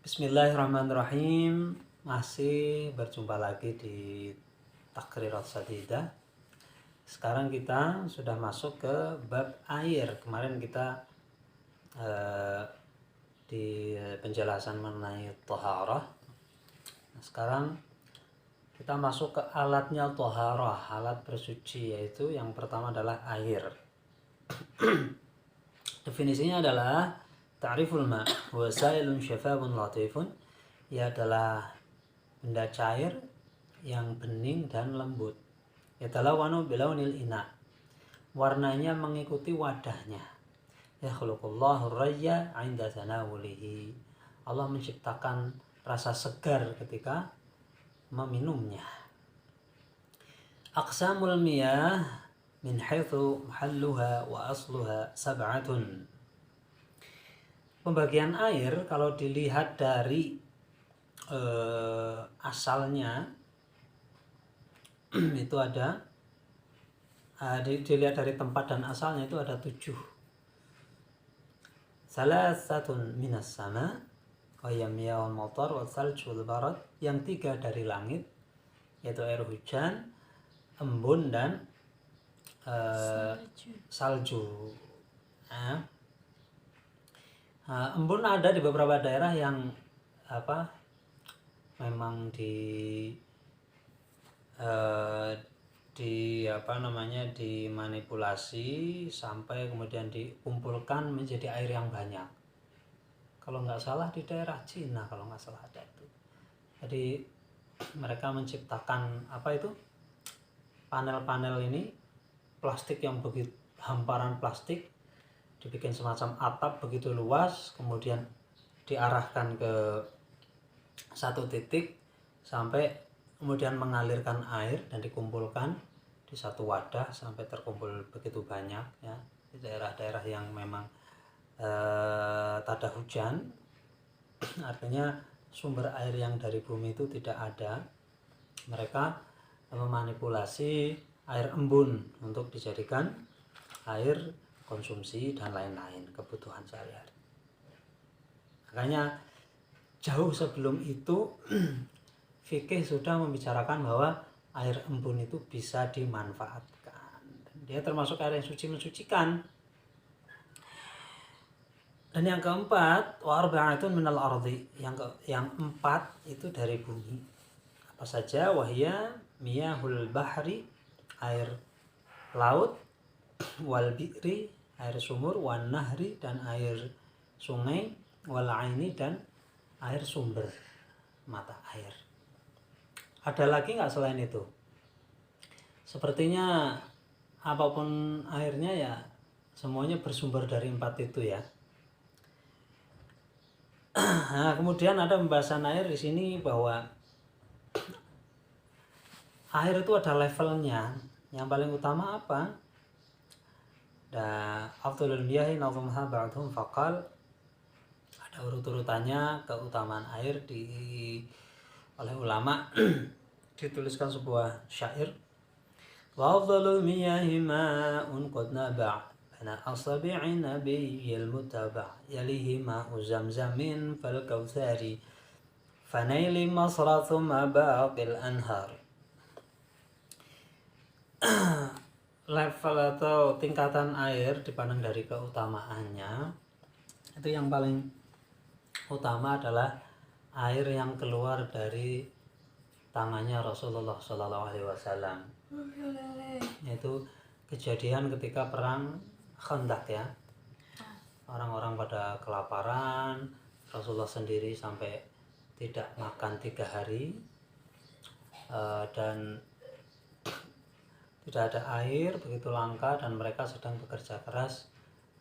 Bismillahirrahmanirrahim. Masih berjumpa lagi di Takrirat Sadidah. Sekarang kita sudah masuk ke bab air. Kemarin kita di penjelasan mengenai thaharah. Nah, sekarang kita masuk ke alatnya thaharah, alat bersuci, yaitu yang pertama adalah air. Definisinya adalah ta'riful ma' wa sailun syafabun latifun. Ia adalah benda cair yang bening dan lembut. Yatalawanu bilaunil ina. Warnanya mengikuti wadahnya. Yakhluqullahu rayya 'inda tanawulihi. Allah menciptakan rasa segar ketika meminumnya. Aqsamul miyah min haitsu mahalluha wa asluha sab'atun. Pembagian air kalau dilihat dari asalnya itu ada dilihat dari tempat dan asalnya itu ada 7. Salasatun minas sama wa yamiyul matar wa thalj wal barad. Yang 3 dari langit, yaitu air hujan, embun dan salju. Embun ada di beberapa daerah yang memang dimanipulasi sampai kemudian dikumpulkan menjadi air yang banyak. Kalau nggak salah di daerah Cina, kalau nggak salah ada itu. Jadi mereka menciptakan panel-panel ini, plastik yang begitu, hamparan plastik dibikin semacam atap begitu luas, kemudian diarahkan ke satu titik sampai kemudian mengalirkan air dan dikumpulkan di satu wadah sampai terkumpul begitu banyak, ya. Di daerah-daerah yang memang tak ada hujan, artinya sumber air yang dari bumi itu tidak ada, mereka memanipulasi air embun untuk dijadikan air konsumsi dan lain-lain kebutuhan sehari-hari. Makanya jauh sebelum itu fikih sudah membicarakan bahwa air embun itu bisa dimanfaatkan. Dia termasuk air yang suci, mensucikan. Dan yang keempat, wa arba'atun minal ardi. Yang 4 itu dari bumi. Apa saja? Wahya miyahul bahri, air laut, wal bi'ri, air sumur, wan nahri, dan air sungai, wal aini, dan air sumber mata air. Ada lagi nggak selain itu? Sepertinya apapun airnya ya semuanya bersumber dari 4 itu, ya. Nah, kemudian ada pembahasan air di sini bahwa air itu ada levelnya. Yang paling utama apa? Dan afdhalul miyahi nazamha ba'dhum faqal, ada urut-urutannya keutamaan air oleh ulama. Dituliskan sebuah syair, wa afdhalul miyahi ma'un qad naba' ana asabi'i nabiyyil mutaba' yalihi ma'u zamzamin fal kautsari fanaili masra thumma baqil anhar. Level atau tingkatan air dipandang dari keutamaannya, itu yang paling utama adalah air yang keluar dari tangannya Rasulullah SAW. Yaitu kejadian ketika perang Khandaq, ya. Orang-orang pada kelaparan, Rasulullah sendiri sampai tidak makan 3 hari, dan tidak ada air, begitu langka, dan mereka sedang bekerja keras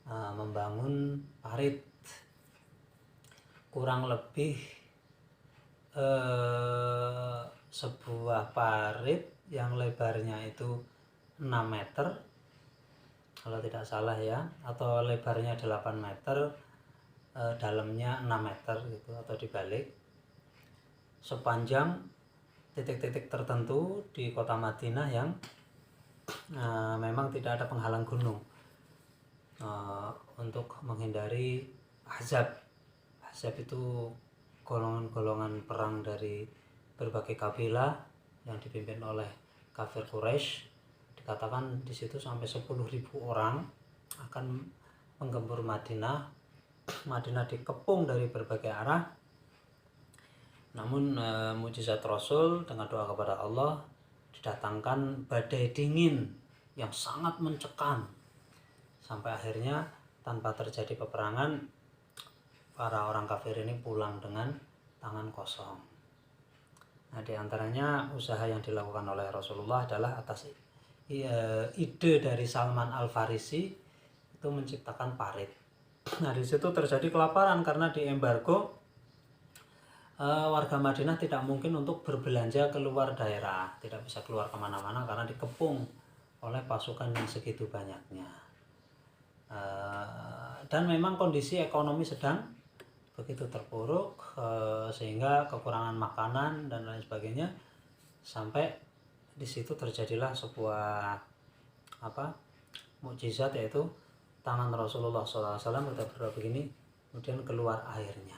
membangun parit. Kurang lebih sebuah parit yang lebarnya itu 6 meter kalau tidak salah, ya, atau lebarnya 8 meter, dalamnya 6 meter gitu, atau dibalik, sepanjang titik-titik tertentu di kota Madinah yang memang tidak ada penghalang gunung, untuk menghindari Ahzab. Ahzab itu golongan-golongan perang dari berbagai kabilah yang dipimpin oleh kafir Quraisy. Dikatakan di situ sampai 10.000 orang akan menggempur Madinah. Madinah dikepung dari berbagai arah. Namun mukjizat Rasul dengan doa kepada Allah didatangkan badai dingin yang sangat mencekam, sampai akhirnya tanpa terjadi peperangan para orang kafir ini pulang dengan tangan kosong. Nah, diantaranya usaha yang dilakukan oleh Rasulullah adalah atas ide dari Salman Al-Farisi itu menciptakan parit. Nah, di situ terjadi kelaparan karena di embargo. Warga Madinah tidak mungkin untuk berbelanja keluar daerah, tidak bisa keluar kemana-mana karena dikepung oleh pasukan yang segitu banyaknya. Dan memang kondisi ekonomi sedang begitu terpuruk, sehingga kekurangan makanan dan lain sebagainya, sampai di situ terjadilah sebuah mukjizat, yaitu tangan Rasulullah SAW kita berdoa begini, kemudian keluar airnya.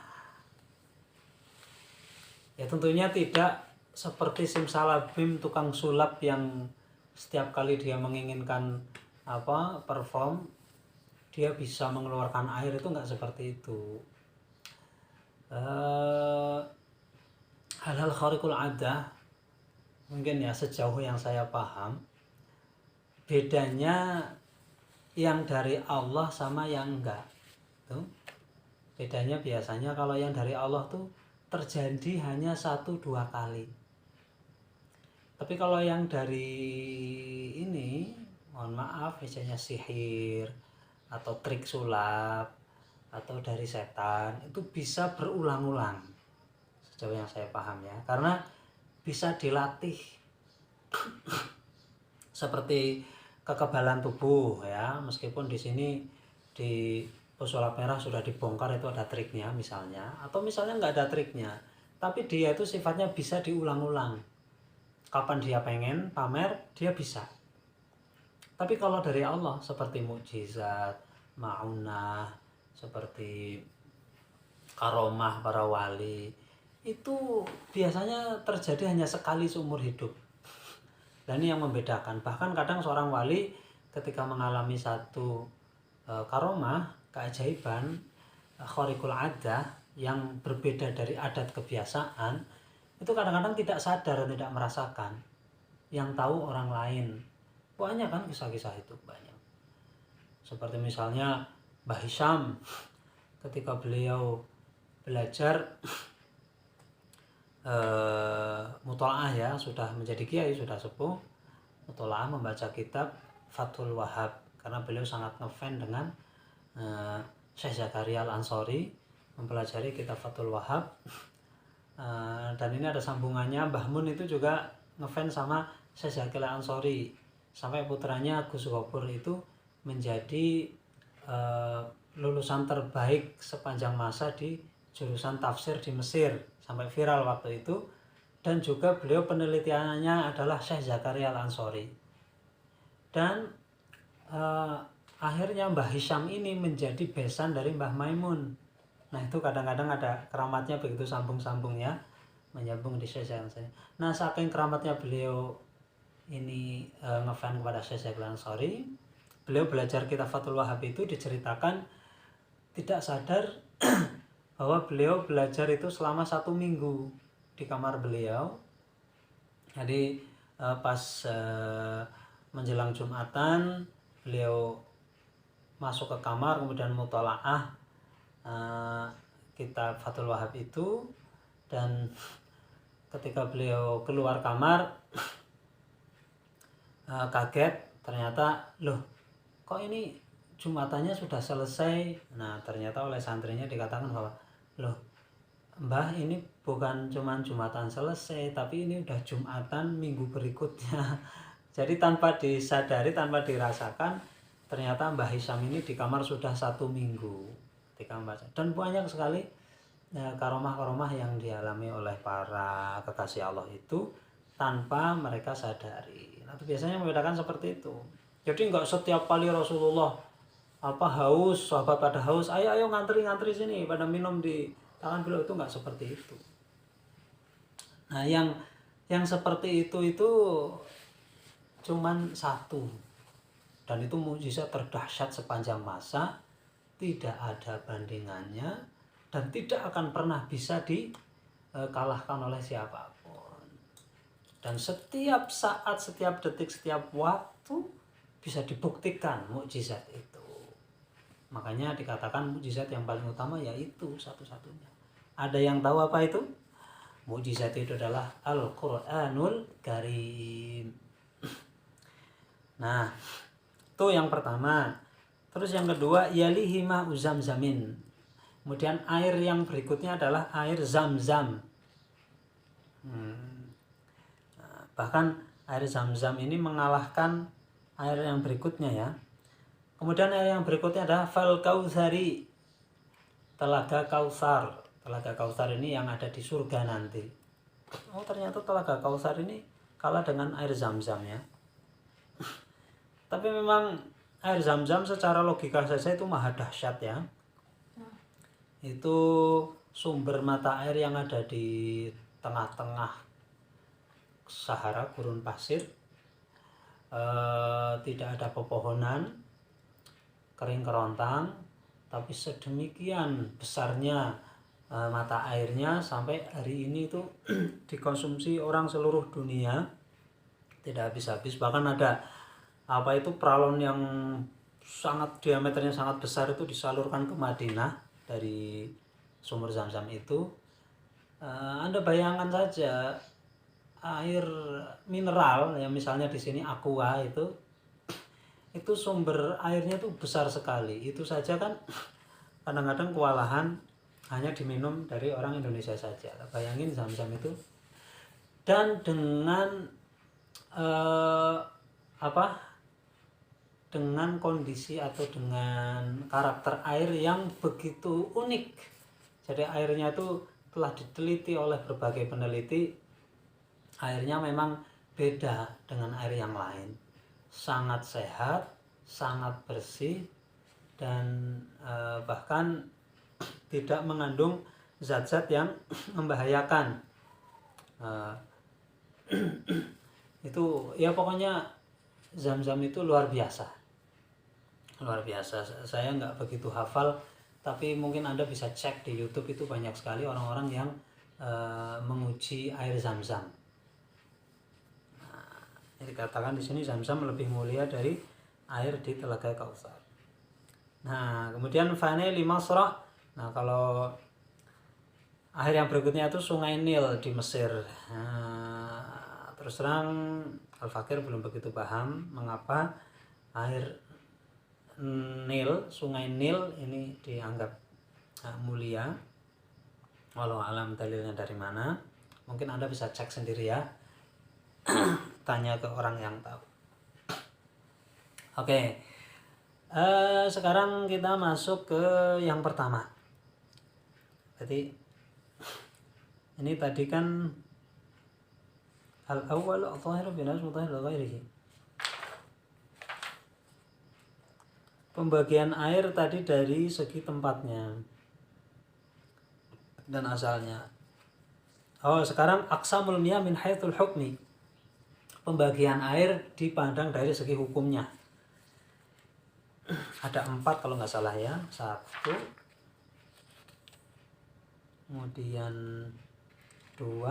Ya tentunya tidak seperti simsalabim tukang sulap yang setiap kali dia menginginkan perform dia bisa mengeluarkan air, itu nggak seperti itu. Hal-hal khariqul adah mungkin ya sejauh yang saya paham, bedanya yang dari Allah sama yang enggak tuh. Bedanya biasanya kalau yang dari Allah tuh terjadi hanya 1-2 kali. Tapi kalau yang dari ini, mohon maaf, misalnya sihir atau trik sulap atau dari setan, itu bisa berulang-ulang sejauh yang saya paham ya, karena bisa dilatih. Seperti kekebalan tubuh ya, meskipun di sini di pesulap merah sudah dibongkar itu ada triknya misalnya, atau misalnya nggak ada triknya, tapi dia itu sifatnya bisa diulang-ulang. Kapan dia pengen pamer, dia bisa. Tapi kalau dari Allah seperti mukjizat, ma'unah, seperti karomah para wali, itu biasanya terjadi hanya sekali seumur hidup. Dan ini yang membedakan. Bahkan kadang seorang wali ketika mengalami satu karomah, keajaiban, khariqul adah yang berbeda dari adat kebiasaan, itu kadang-kadang tidak sadar, tidak merasakan. Yang tahu orang lain. Banyak kan kisah-kisah itu, banyak. Seperti misalnya Mbah Hisham ketika beliau belajar mutolaah ya, sudah menjadi kiai, sudah sepuh, mutolaah membaca kitab Fathul Wahhab karena beliau sangat ngefans dengan Syekh Zakaria Al-Ansori, mempelajari kitab Fathul Wahhab. Dan ini ada sambungannya, Mbah Mun itu juga ngefans sama Syekh Zakaria Al-Ansori, sampai putranya Gus Gopur itu menjadi lulusan terbaik sepanjang masa di jurusan tafsir di Mesir, sampai viral waktu itu. Dan juga beliau penelitiannya adalah Syekh Zakaria Al-Ansori. Dan akhirnya Mbah Hisham ini menjadi besan dari Mbah Maimun. Nah itu kadang-kadang ada keramatnya begitu, sambung-sambungnya menyambung di Syekh Zakaria. Nah saking keramatnya beliau ini ngefans kepada Syekh Zakaria Al-Ansori, beliau belajar kitab Fathul Wahhab itu diceritakan tidak sadar bahwa beliau belajar itu selama 1 minggu di kamar beliau. Jadi pas menjelang Jumatan beliau masuk ke kamar, kemudian mutolaah kitab Fathul Wahhab itu. Dan ketika beliau keluar kamar kaget, ternyata loh kok ini Jumatannya sudah selesai. Nah ternyata oleh santrinya dikatakan bahwa loh Mbah, ini bukan cuma Jumatan selesai, tapi ini udah Jumatan minggu berikutnya. Jadi tanpa disadari, tanpa dirasakan, ternyata Mbah Hisham ini di kamar sudah 1 minggu ketika membaca. Dan banyak sekali karomah-karomah yang dialami oleh para kekasih Allah itu tanpa mereka sadari. Nah, itu biasanya membedakan seperti itu. Jadi nggak setiap kali Rasulullah haus, sahabat pada haus, ayo ngantri sini pada minum di Tangan beliau itu nggak seperti itu. Nah, yang seperti itu cuman satu, dan itu mukjizat terdahsyat sepanjang masa, tidak ada bandingannya dan tidak akan pernah bisa dikalahkan oleh siapapun. Dan setiap saat, setiap detik, setiap waktu bisa dibuktikan mukjizat itu. Makanya dikatakan mukjizat yang paling utama yaitu satu-satunya. Ada yang tahu apa itu? Mukjizat itu adalah Al-Qur'anul Karim. Nah, itu yang pertama. Terus yang kedua, yalihi ma'u zamzamin. Kemudian air yang berikutnya adalah air zam-zam. Bahkan air zam-zam ini mengalahkan air yang berikutnya ya. Kemudian air yang berikutnya adalah fal kautsari, telaga Kautsar. Telaga Kautsar ini yang ada di surga nanti. Oh, ternyata telaga Kautsar ini kalah dengan air zam-zam ya. Tapi memang air zam-zam secara logika saja itu maha dahsyat ya. Itu sumber mata air yang ada di tengah-tengah Sahara, gurun pasir, tidak ada pepohonan, kering kerontang, tapi sedemikian besarnya mata airnya sampai hari ini itu dikonsumsi orang seluruh dunia tidak habis-habis. Bahkan ada peralon yang sangat diameternya sangat besar itu disalurkan ke Madinah dari sumber zam-zam itu. Anda bayangkan saja air mineral ya, misalnya di sini aqua itu sumber airnya tuh besar sekali. Itu saja kan kadang-kadang kewalahan hanya diminum dari orang Indonesia saja. Bayangin zam-zam itu. Dan dengan dengan kondisi atau dengan karakter air yang begitu unik. Jadi airnya itu telah diteliti oleh berbagai peneliti. Airnya memang beda dengan air yang lain, sangat sehat, sangat bersih, dan bahkan tidak mengandung zat-zat yang membahayakan. Itu ya pokoknya zam-zam itu luar biasa. Saya nggak begitu hafal, tapi mungkin Anda bisa cek di YouTube, itu banyak sekali orang-orang yang menguji air zam-zam. Dikatakan di sini zam-zam lebih mulia dari air di telaga Kautsar. Nah, kemudian fane li Masrah. Nah, kalau air yang berikutnya itu sungai Nil di Mesir. Terus terang Al-Fakir belum begitu paham mengapa air Nil, sungai Nil ini dianggap mulia. Walau alam dalilnya dari mana, mungkin Anda bisa cek sendiri ya. Tanya ke orang yang tahu. Oke. Sekarang kita masuk ke yang pertama. Jadi ini tadi kan al-awwal adh-dhahiru bi nafsi mudhahir ghairihi. Pembagian air tadi dari segi tempatnya dan asalnya. Oh, sekarang aqsamul miyah min haitsul hukmi. Pembagian air dipandang dari segi hukumnya. Ada 4 kalau nggak salah ya. 1, kemudian 2,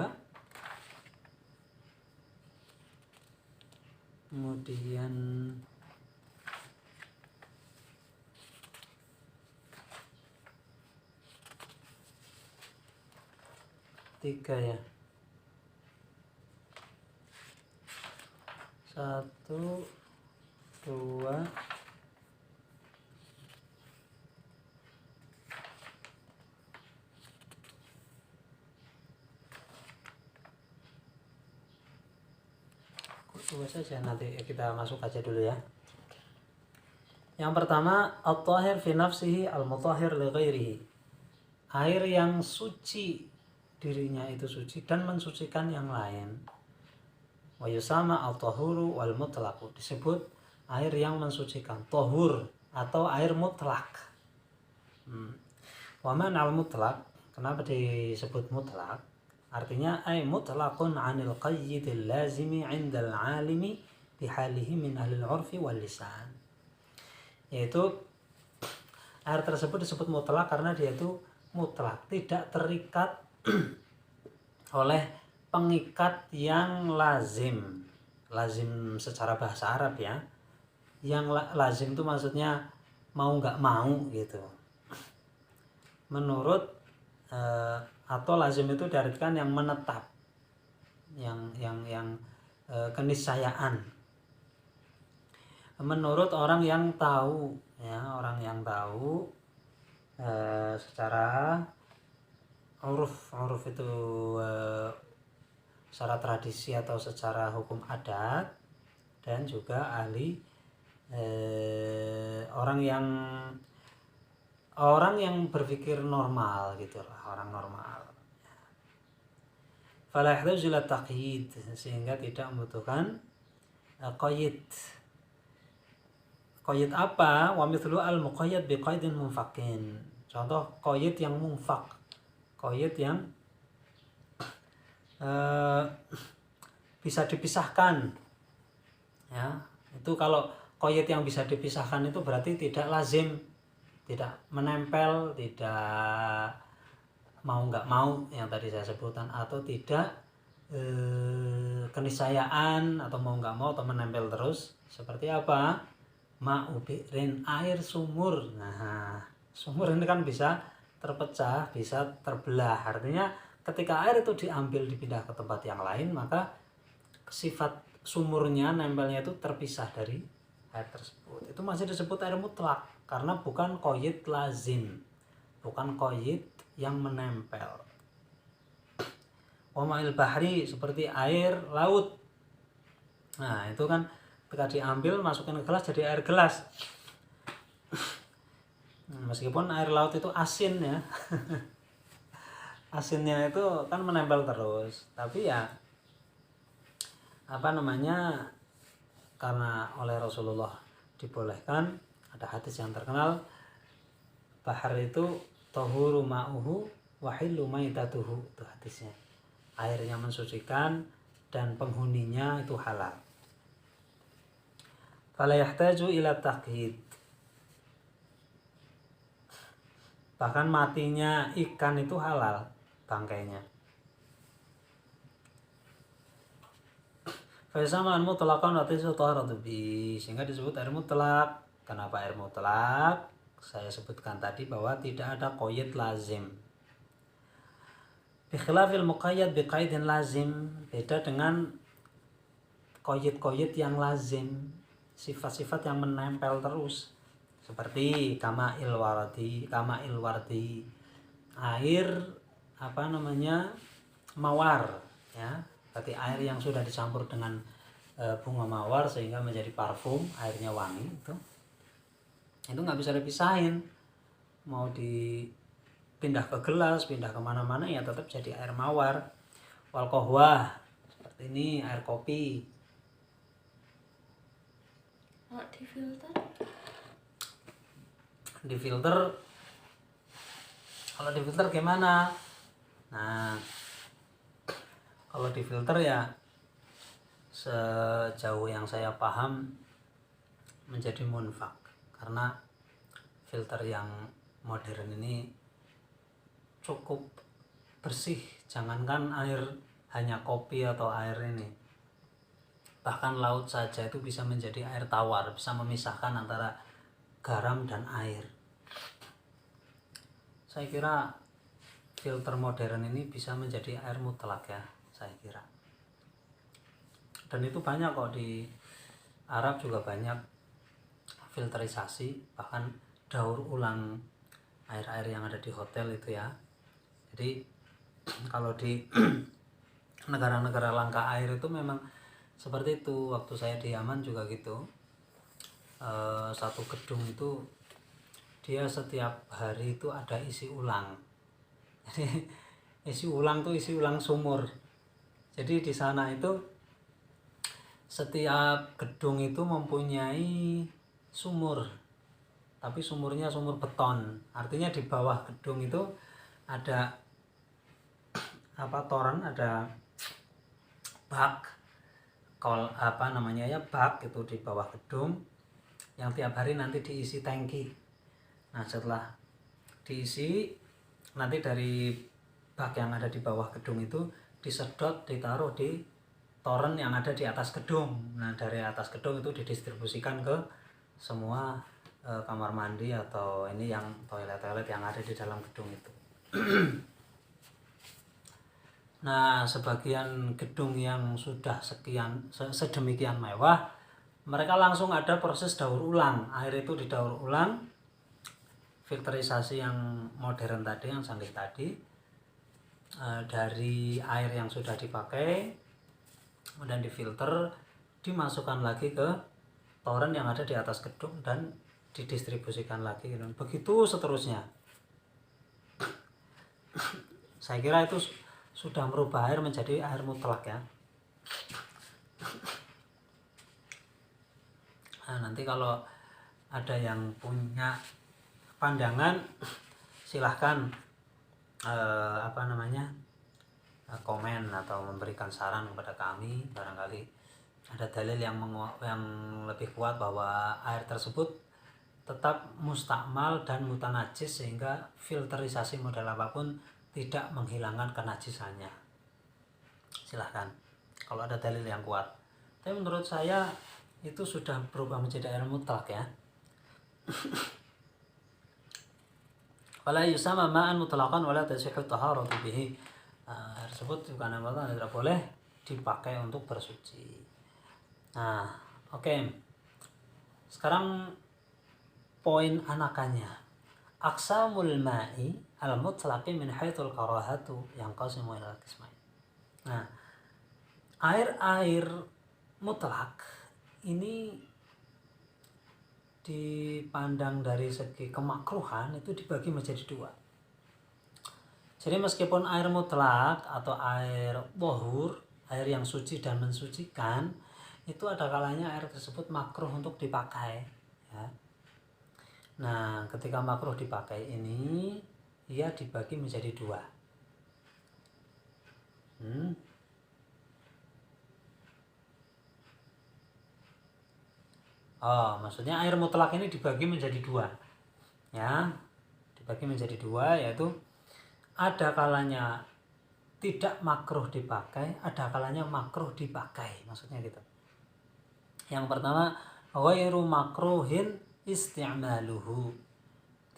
kemudian 3 ya. 1, 2, 2 saja, nanti kita masuk aja dulu ya. Yang pertama, at-tahir fi nafsihi al-mutahhir li ghairihi. Air yang suci, dirinya itu suci dan mensucikan yang lain. Wa yusama at-tahuru wal mutlaq. Disebut air yang mensucikan, tahur atau air mutlak. Wa man al-mutlaq, Kenapa disebut mutlak? Artinya ay mutlaqun 'anil qayyidil lazimi 'indal 'alimi bihalihi min ahlil 'urfi wal lisan. Yaitu air tersebut disebut mutlak karena dia itu mutlak, tidak terikat oleh pengikat yang lazim. Lazim secara bahasa Arab ya. Yang lazim itu maksudnya mau nggak mau gitu. Menurut atau lazim itu diartikan yang menetap, yang keniscayaan. Menurut orang yang tahu, ya, orang yang tahu secara uruf itu secara tradisi atau secara hukum adat, dan juga ahli orang yang berpikir normal gitulah, orang normal. Fala yahtaju ila taqyid, sehingga tidak membutuhkan qayyid. Qayyid apa? Wa mithlu al muqayyad bi qaidin munfaqin. Contoh qayyid yang munfaq, qayyid yang bisa dipisahkan. Ya, itu kalau qayyid yang bisa dipisahkan itu berarti tidak lazim, tidak menempel, tidak mau nggak mau yang tadi saya sebutkan, atau tidak keniscayaan, atau mau nggak mau atau menempel terus. Seperti apa? Ma'ubirin, air sumur. Nah, sumur ini kan bisa terpecah, bisa terbelah. Artinya ketika air itu diambil dipindah ke tempat yang lain, maka sifat sumurnya, nempelnya itu terpisah dari air tersebut. Itu masih disebut air mutlak karena bukan qayyid lazim, bukan qayyid yang menempel. Wa ma'il bahri, seperti air laut. Nah, itu kan ketika diambil masukin ke gelas jadi air gelas. Meskipun air laut itu asin ya. Asinnya itu kan menempel terus, tapi ya karena oleh Rasulullah dibolehkan. Ada hadis yang terkenal, bahar itu tahuru ma'uhu wa hillu maitatuhu, itu hadisnya. Airnya mensucikan dan penghuninya itu halal. Fala yahtaju ila taqyid. Bahkan matinya ikan itu halal, bangkainya. Faisama an mutlaqan wa taharatu bi, sehingga disebut air mutlak. Kenapa air mutlak? Saya sebutkan tadi bahwa tidak ada qayyid lazim. Bi khilafil muqayyad bi qaidin lazim, beda dengan qayyid yang lazim, sifat-sifat yang menempel terus. Seperti kama'il wardi, air mawar ya. Berarti air yang sudah dicampur dengan bunga mawar sehingga menjadi parfum, airnya wangi, itu nggak bisa dipisahin. Mau dipindah ke gelas, pindah kemana-mana ya tetap jadi air mawar. Wal qahwah, seperti ini air kopi. Kalau difilter gimana? Nah, kalau difilter ya sejauh yang saya paham menjadi munfak, karena filter yang modern ini cukup bersih. Jangankan air hanya kopi atau air ini, bahkan laut saja itu bisa menjadi air tawar, bisa memisahkan antara garam dan air. Saya kira filter modern ini bisa menjadi air mutlak ya, saya kira. Dan itu banyak kok, di Arab juga banyak filterisasi, bahkan daur ulang air-air yang ada di hotel itu ya. Jadi kalau di negara-negara langka air itu memang seperti itu. Waktu saya di Yaman juga gitu. Satu gedung itu dia setiap hari itu ada isi ulang. Jadi isi ulang sumur. Jadi di sana itu setiap gedung itu mempunyai sumur, tapi sumurnya sumur beton. Artinya di bawah gedung itu ada toren, ada bak, bak itu di bawah gedung yang tiap hari nanti diisi tangki. Nah setelah diisi, nanti dari bak yang ada di bawah gedung itu disedot, ditaruh di toren yang ada di atas gedung. Nah dari atas gedung itu didistribusikan ke semua kamar mandi atau ini yang toilet yang ada di dalam gedung itu. Nah sebagian gedung yang sudah sedemikian mewah, mereka langsung ada proses daur ulang. Air itu didaur ulang, filterisasi yang modern tadi, yang canggih tadi, dari air yang sudah dipakai kemudian difilter, dimasukkan lagi ke toren yang ada di atas gedung dan didistribusikan lagi. Begitu seterusnya. Saya kira itu sudah merubah air menjadi air mutlak ya. Nah, nanti kalau ada yang punya pandangan, silahkan komen atau memberikan saran kepada kami. Barangkali ada dalil yang lebih kuat bahwa air tersebut tetap mustakmal dan mutanajis, sehingga filterisasi model apapun tidak menghilangkan kenajisannya. Silahkan kalau ada dalil yang kuat. Tapi menurut saya itu sudah berubah menjadi air mutlak ya. Wala yusama ma'an mutlaqan wala tasihhu taharatu bihi. Air tersebut bukan air mutlak, tidak boleh dipakai untuk bersuci. Nah, oke. Sekarang poin anakannya. Aqsamul ma'i al-mutlaqi min haitsul karahatu yanqasimu ila qismain. Nah, air mutlak ini dipandang dari segi kemakruhan itu dibagi menjadi dua. Jadi meskipun air mutlak atau air tahur, air yang suci dan mensucikan, itu ada kalanya air tersebut makruh untuk dipakai ya. Nah ketika makruh dipakai ini, ia dibagi menjadi dua. Maksudnya air mutlak ini dibagi menjadi dua ya, dibagi menjadi dua, yaitu ada kalanya tidak makruh dipakai, ada kalanya makruh dipakai, maksudnya gitu. Yang pertama, ghairu makruhin isti'maluhu,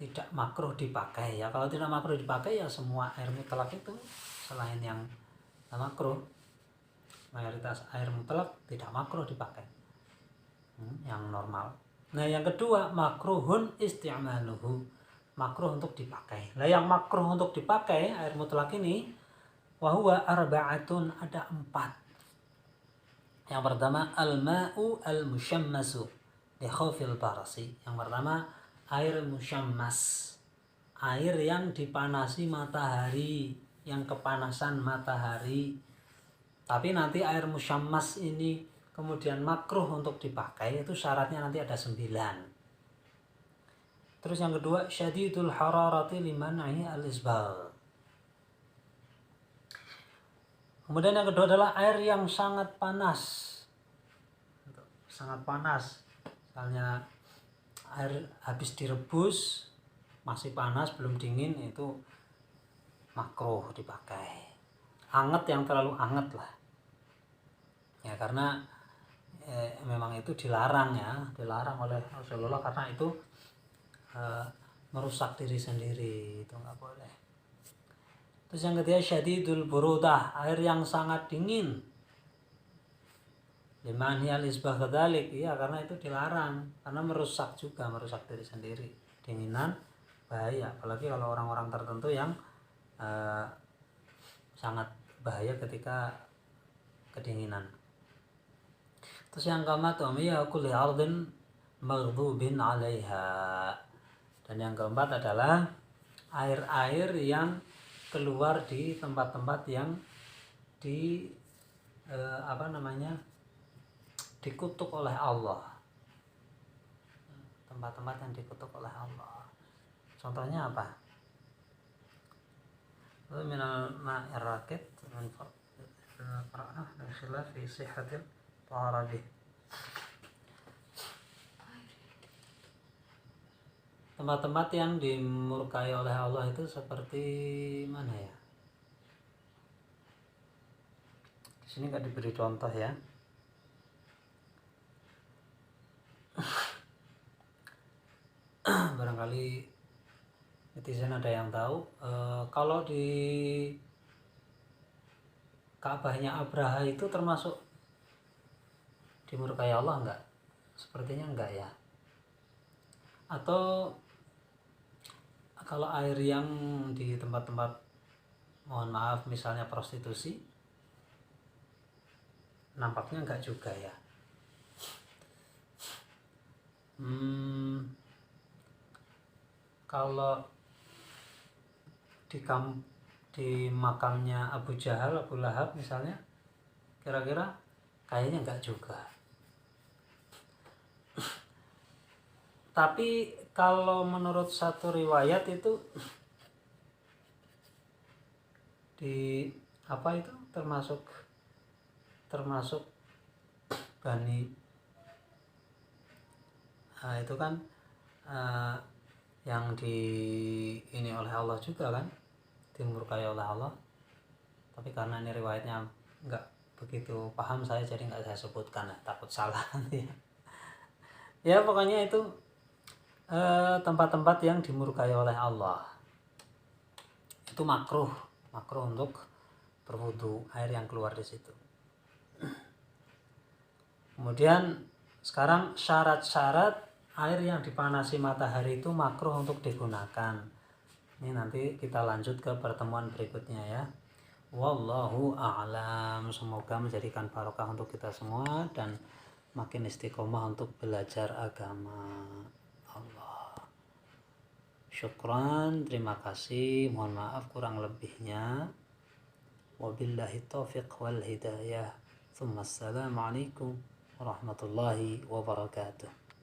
tidak makruh dipakai ya. Kalau tidak makruh dipakai ya semua air mutlak itu, selain yang makruh, mayoritas air mutlak tidak makruh dipakai, yang normal. Nah yang kedua, makruhun isti'maluhu, makruh untuk dipakai. Nah yang makruh untuk dipakai air mutlak ini, wahuwa arba'atun, ada 4. Yang pertama, al-ma'u al-musyammasu li khawfil barasi. Yang pertama, air musyammas, air yang dipanasi matahari, yang kepanasan matahari. Tapi nanti air musyammas ini kemudian makruh untuk dipakai, itu syaratnya nanti ada 9. Terus yang kedua, syadidul hararati liman'i al-isbal. Kemudian yang kedua adalah air yang sangat panas. Sangat panas. Misalnya air habis direbus, masih panas, belum dingin, itu makruh dipakai. Hangat yang terlalu hangat lah. Ya karena memang itu dilarang ya, dilarang oleh Rasulullah karena itu merusak diri sendiri, itu nggak boleh. Terus yang ketiga, syadidul burudah, air yang sangat dingin. Liman hiyal isbah kadzalik, iya karena itu dilarang, karena merusak juga, merusak diri sendiri. Dinginan bahaya, apalagi kalau orang-orang tertentu yang sangat bahaya ketika kedinginan. Terus yang keempat, ya kulli ardin maghdubin 'alaiha. Dan yang keempat adalah air-air yang keluar di tempat-tempat yang dikutuk oleh Allah. Tempat-tempat yang dikutuk oleh Allah. Contohnya apa? minal ma'ir rakid min far'ah dan khilaf fi sihhatil taharah. Tempat-tempat yang dimurkai oleh Allah itu seperti mana ya? Di sini nggak diberi contoh ya. Barangkali netizen ada yang tahu. Kalau di Ka'bahnya Abraha itu termasuk dimurkai Allah enggak? Sepertinya enggak ya. Atau kalau air yang di tempat-tempat, mohon maaf, misalnya prostitusi, nampaknya enggak juga ya. Kalau di makamnya Abu Jahal, Abu Lahab misalnya, kira-kira kayaknya enggak juga. Tapi kalau menurut satu riwayat itu di apa itu termasuk Bani, itu kan yang ini oleh Allah juga kan, dimurkai oleh Allah. Tapi karena ini riwayatnya nggak begitu paham saya, jadi nggak saya sebutkan, takut salah nanti ya. Pokoknya itu tempat-tempat yang dimurkai oleh Allah itu makruh untuk berwudu, air yang keluar di situ. Kemudian sekarang syarat-syarat air yang dipanasi matahari itu makruh untuk digunakan. Ini nanti kita lanjut ke pertemuan berikutnya ya. Wallahu a'lam. Semoga menjadikan barokah untuk kita semua dan makin istiqomah untuk belajar agama Allah. Syukran, terima kasih. Mohon maaf kurang lebihnya. Wabillahi taufiq wal hidayah. Assalamualaikum warahmatullahi wabarakatuh.